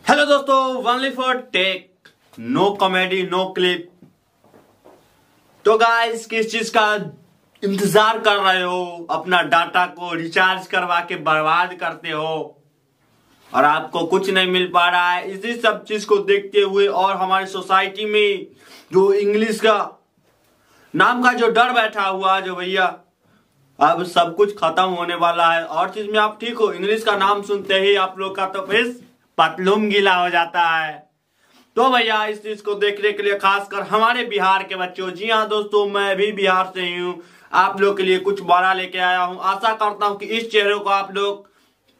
Hello दोस्तों, only for tech, no comedy no clip. तो guys, किस चीज का इंतजार कर रहे हो? अपना डाटा को रिचार्ज करवा के बर्बाद करते हो और आपको कुछ नहीं मिल पा रहा है। इसी सब चीज को देखते हुए और हमारी सोसाइटी में जो इंग्लिश का नाम का जो डर बैठा हुआ, जो भैया अब सब कुछ खत्म होने वाला है। और चीज में आप ठीक हो, इंग्लिश का नाम सुनते ही आप लोग का तो फेस पतलूम गीला हो जाता है। तो भैया इस चीज को देखने के लिए खासकर हमारे बिहार के बच्चों, जी हाँ दोस्तों, मैं भी बिहार से ही हूँ, आप लोग के लिए कुछ बड़ा लेके आया हूँ। आशा करता हूँ कि इस चेहरे को आप लोग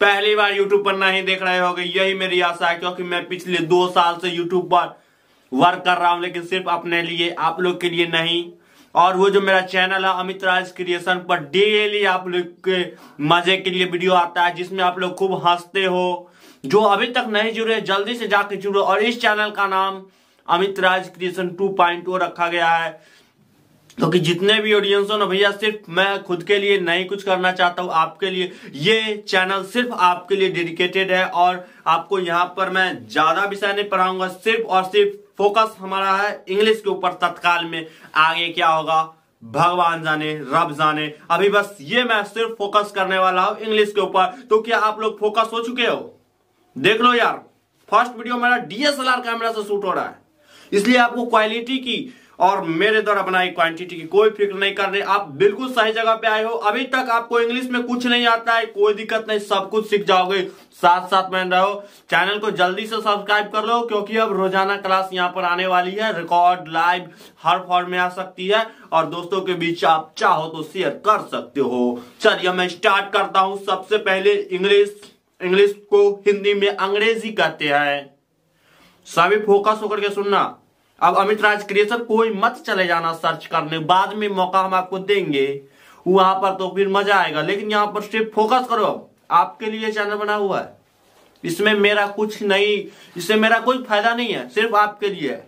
पहली बार यूट्यूब पर नहीं देख रहे होंगे, यही मेरी आशा है, क्योंकि मैं पिछले 2 साल से यूट्यूब पर वर्क कर रहा हूँ, लेकिन सिर्फ अपने लिए, आप लोग के लिए नहीं। और वो जो मेरा चैनल है अमित राज क्रिएशन पर डेली आप लोग के मजे के लिए वीडियो आता है, जिसमें आप लोग खूब हंसते हो। जो अभी तक नहीं जुड़े जल्दी से जाके जुड़ो। और इस चैनल का नाम अमित राज क्रिएशन 2.0 रखा गया है, क्योंकि जितने भी ऑडियंस हो ना भैया, सिर्फ मैं खुद के लिए नहीं कुछ करना चाहता हूँ, आपके लिए। ये चैनल सिर्फ आपके लिए डेडिकेटेड है और आपको यहाँ पर मैं ज्यादा विषय नहीं पढ़ाऊंगा, सिर्फ और सिर्फ फोकस हमारा है इंग्लिश के ऊपर। तत्काल में आगे क्या होगा भगवान जाने, रब जाने। अभी बस ये मैं सिर्फ फोकस करने वाला हूँ इंग्लिश के ऊपर। तो क्या आप लोग फोकस हो चुके हो? देख लो यार, फर्स्ट वीडियो मेरा डीएसएलआर कैमरा से शूट हो रहा है, इसलिए आपको क्वालिटी की और मेरे द्वारा बनाई क्वांटिटी की कोई फिक्र नहीं करनी। आप बिल्कुल सही जगह पे आए हो। अभी तक आपको इंग्लिश में कुछ नहीं आता है, कोई दिक्कत नहीं, सब कुछ सीख जाओगे। साथ साथ में रहो। चैनल को जल्दी से सब्सक्राइब कर लो, क्योंकि अब रोजाना क्लास यहाँ पर आने वाली है, रिकॉर्ड लाइव हर फॉर्म में आ सकती है। और दोस्तों के बीच आप चाहो तो शेयर कर सकते हो। चलिए मैं स्टार्ट करता हूँ। सबसे पहले इंग्लिश को हिंदी में अंग्रेजी कहते हैं। सभी फोकस होकर के सुनना। अब अमित राज क्रिएशन कोई मत चले जाना सर्च करने, बाद में मौका हम आपको देंगे वहां पर, तो फिर मजा आएगा। लेकिन यहाँ पर सिर्फ फोकस करो, आपके लिए चैनल बना हुआ है, इसमें मेरा कुछ नहीं, इससे मेरा कोई फायदा नहीं है, सिर्फ आपके लिए है।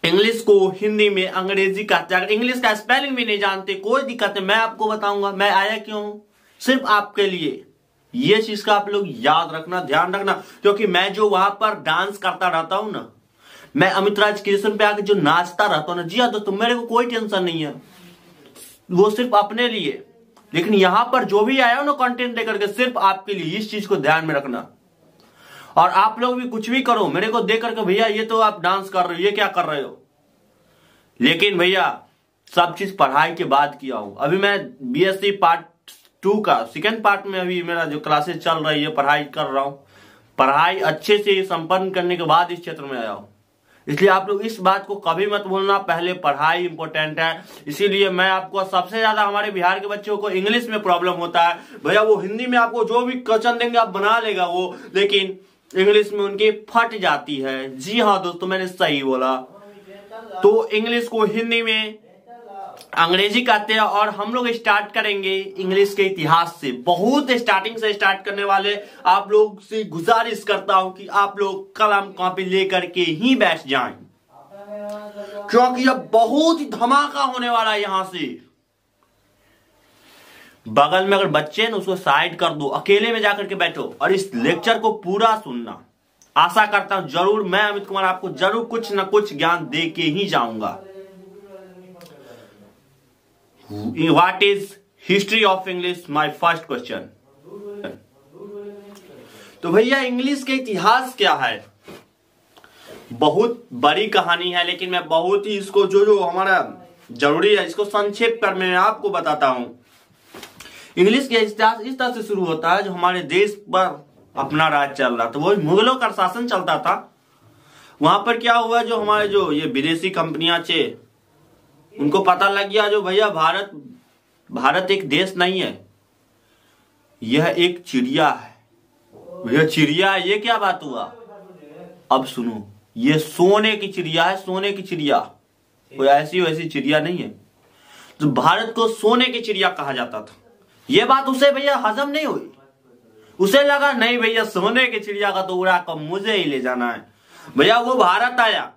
इंग्लिश को हिंदी में अंग्रेजी कहते हैं। अगर इंग्लिश का स्पेलिंग भी नहीं जानते कोई दिक्कत नहीं, मैं आपको बताऊंगा। मैं आया क्यों हूं? सिर्फ आपके लिए। ये चीज का आप लोग याद रखना, ध्यान रखना, क्योंकि मैं जो वहां पर डांस करता रहता हूं ना, मैं अमित राज क्रिएशन पे आके जो नाचता रहता हूं ना, जी हाँ दोस्तों, मेरे को कोई टेंशन नहीं है, वो सिर्फ अपने लिए। लेकिन यहां पर जो भी आया हो ना कंटेंट लेकर के, सिर्फ आपके लिए। इस चीज को ध्यान में रखना। और आप लोग भी कुछ भी करो, मेरे को देख करके भैया ये तो आप डांस कर रहे हो, ये क्या कर रहे हो, लेकिन भैया सब चीज पढ़ाई के बाद किया हूं। अभी मैं बीएससी पार्ट 2 का सेकेंड पार्ट में अभी मेरा जो क्लासेस चल रही है, पढ़ाई कर रहा हूं। पढ़ाई अच्छे से संपन्न करने के बाद इस क्षेत्र में आया हूं, इसलिए आप लोग इस बात को कभी मत भूलना, पहले पढ़ाई इंपॉर्टेंट है। इसीलिए मैं आपको सबसे ज्यादा हमारे बिहार के बच्चों को इंग्लिश में प्रॉब्लम होता है भैया, वो हिंदी में आपको जो भी क्वेश्चन देंगे आप बना लेगा वो, लेकिन इंग्लिश में उनकी फट जाती है। जी हाँ दोस्तों, मैंने सही बोला। तो इंग्लिश को हिंदी में अंग्रेजी कहते हैं। और हम लोग स्टार्ट करेंगे इंग्लिश के इतिहास से, बहुत स्टार्टिंग से स्टार्ट करने वाले। आप लोग से गुजारिश करता हूं कि आप लोग कलम कॉपी लेकर के ही बैठ जाएं, क्योंकि अब बहुत ही धमाका होने वाला है। यहां से बगल में अगर बच्चे हैं उसको साइड कर दो, अकेले में जाकर के बैठो और इस लेक्चर को पूरा सुनना। आशा करता हूं जरूर, मैं अमित कुमार आपको जरूर कुछ न कुछ ज्ञान दे के ही जाऊंगा। What is history of English? My first question. तो भैया इंग्लिश के इतिहास क्या है? बहुत बड़ी कहानी है, लेकिन मैं बहुत ही इसको जो हमारा जरूरी है इसको संक्षेप कर मैं आपको बताता हूं। इंग्लिश का इतिहास इस तरह से शुरू होता है, जो हमारे देश पर अपना राज चल रहा था, वो मुगलों का शासन चलता था। वहां पर क्या हुआ, जो हमारे जो ये विदेशी कंपनियां थे, उनको पता लग गया जो भैया भारत एक देश नहीं है, यह एक चिड़िया है। भैया चिड़िया, ये क्या बात हुआ? अब सुनो, ये सोने की चिड़िया है, सोने की चिड़िया, कोई ऐसी वैसी चिड़िया नहीं है। तो भारत को सोने की चिड़िया कहा जाता था। ये बात उसे भैया हजम नहीं हुई। उसे लगा नहीं भैया सोने की चिड़िया का तो उड़ा कर मुझे ही ले जाना है। भैया वो भारत आया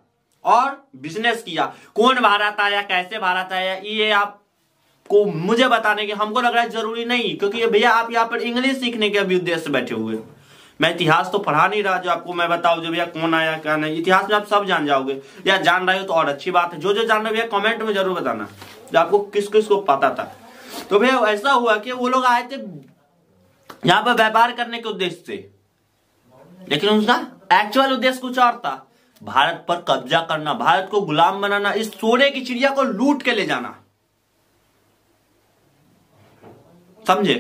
और बिजनेस किया। कौन भारत आया, कैसे भारत आया, ये आपको मुझे बताने के हमको लग रहा है जरूरी नहीं, क्योंकि भैया आप यहाँ पर इंग्लिश सीखने के अभी उद्देश्य से बैठे हुए। मैं इतिहास तो पढ़ा नहीं रहा जो आपको मैं बताऊं जो भैया कौन आया क्या नहीं। इतिहास में आप सब जान जाओगे, या जान रहे हो तो और अच्छी बात है। जो जो जान रहे भैया कमेंट में जरूर बताना जो आपको किस किस को पता था। तो भैया ऐसा हुआ कि वो लोग आए थे यहाँ पर व्यापार करने के उद्देश्य से, लेकिन उनका एक्चुअल उद्देश्य कुछ और था, भारत पर कब्जा करना, भारत को गुलाम बनाना, इस सोने की चिड़िया को लूट के ले जाना, समझे।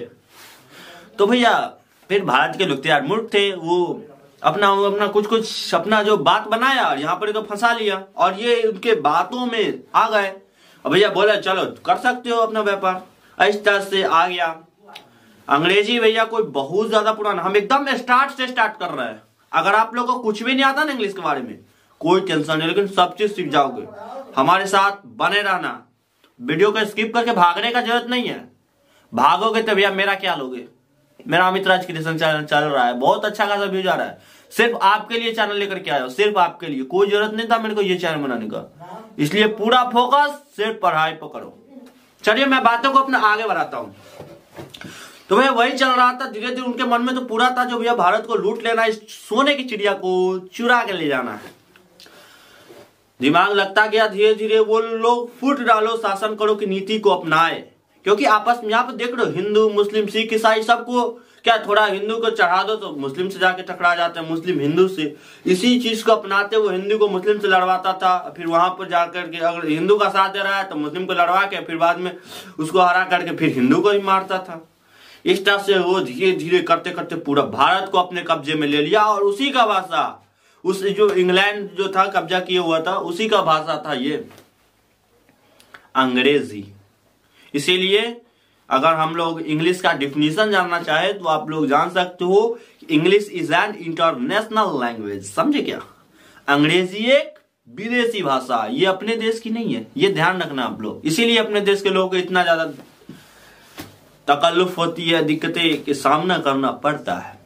तो भैया फिर भारत के लोग यार मूर्ख थे, वो अपना कुछ अपना जो बात बनाया और यहाँ पर इनको फंसा लिया और ये उनके बातों में आ गए। और भैया बोला चलो कर सकते हो अपना व्यापार, इस तरह से आ गया। अंग्रेजी भैया कोई बहुत ज्यादा पुराना, हम एकदम स्टार्ट से स्टार्ट कर रहे हैं। अगर आप लोगों को कुछ भी नहीं आता ना इंग्लिश के बारे में कोई टेंशन नहीं, लेकिन सब चीज सीख जाओगे। हमारे साथ बने रहना, वीडियो को स्किप करके भागने का जरूरत नहीं है। भागोगे तो भैया मेरा क्या लोगे। मेरा अमित राज क्रिएशन चैनल चल रहा है, बहुत अच्छा खासा व्यूज आ रहा है, सिर्फ आपके लिए चैनल लेकर के आया, सिर्फ आपके लिए। कोई जरूरत नहीं था मेरे को ये चैनल बनाने का, इसलिए पूरा फोकस सिर्फ पढ़ाई पर करो। चलिए मैं बातों को अपना आगे बढ़ाता हूँ। तो भैया वही चल रहा था, धीरे धीरे उनके मन में तो पूरा था जो भैया भारत को लूट लेना, इस सोने की चिड़िया को चुरा के ले जाना है। दिमाग लगता गया, धीरे धीरे वो लोग फुट डालो शासन करो की नीति को अपनाए। क्योंकि आपस में यहाँ पे देख रहे हो हिंदू मुस्लिम सिख ईसाई सबको क्या, थोड़ा हिंदू को चढ़ा दो तो मुस्लिम से जाके टकरा जाते हैं, मुस्लिम हिंदू से। इसी चीज को अपनाते वो हिंदू को मुस्लिम से लड़वाता था, फिर वहां पर जाकर के अगर हिंदू का साथ दे रहा है तो मुस्लिम को लड़वा के फिर बाद में उसको हरा करके फिर हिंदू को ही मारता था। इस तरह से वो धीरे धीरे करते करते पूरा भारत को अपने कब्जे में ले लिया। और उसी का भाषा, उस जो इंग्लैंड जो था कब्जा किया हुआ था, उसी का भाषा था ये अंग्रेजी। इसीलिए अगर हम लोग इंग्लिश का डिफिनीशन जानना चाहे तो आप लोग जान सकते हो English is an international language. समझे क्या, अंग्रेजी एक विदेशी भाषा, ये अपने देश की नहीं है, ये ध्यान रखना आप लोग। इसीलिए अपने देश के लोगों को इतना ज्यादा तकल्लुफ होती है, दिक्कतें के सामना करना पड़ता है।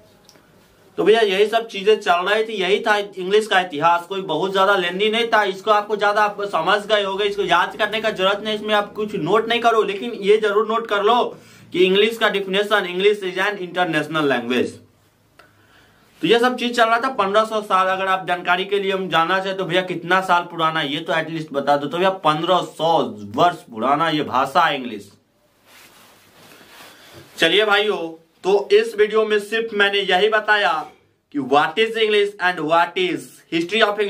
तो भैया यही सब चीजें चल रही थी, यही था इंग्लिश का इतिहास। कोई बहुत ज्यादा लेंदी नहीं था, इसको आपको ज्यादा आप समझ गए होगे, इसको याद करने का जरूरत नहीं, इसमें आप कुछ नोट नहीं करो। लेकिन ये जरूर नोट कर लो कि इंग्लिश का definition, English is an international language. तो ये सब चीज चल रहा था 1500 साल। अगर आप जानकारी के लिए हम जानना चाहे तो भैया कितना साल पुराना ये तो एटलीस्ट बता दो। तो भैया 1500 वर्ष पुराना ये भाषा है इंग्लिश। चलिए भाइयों, तो इस वीडियो में सिर्फ मैंने यही बताया कि what is English and what is history of English.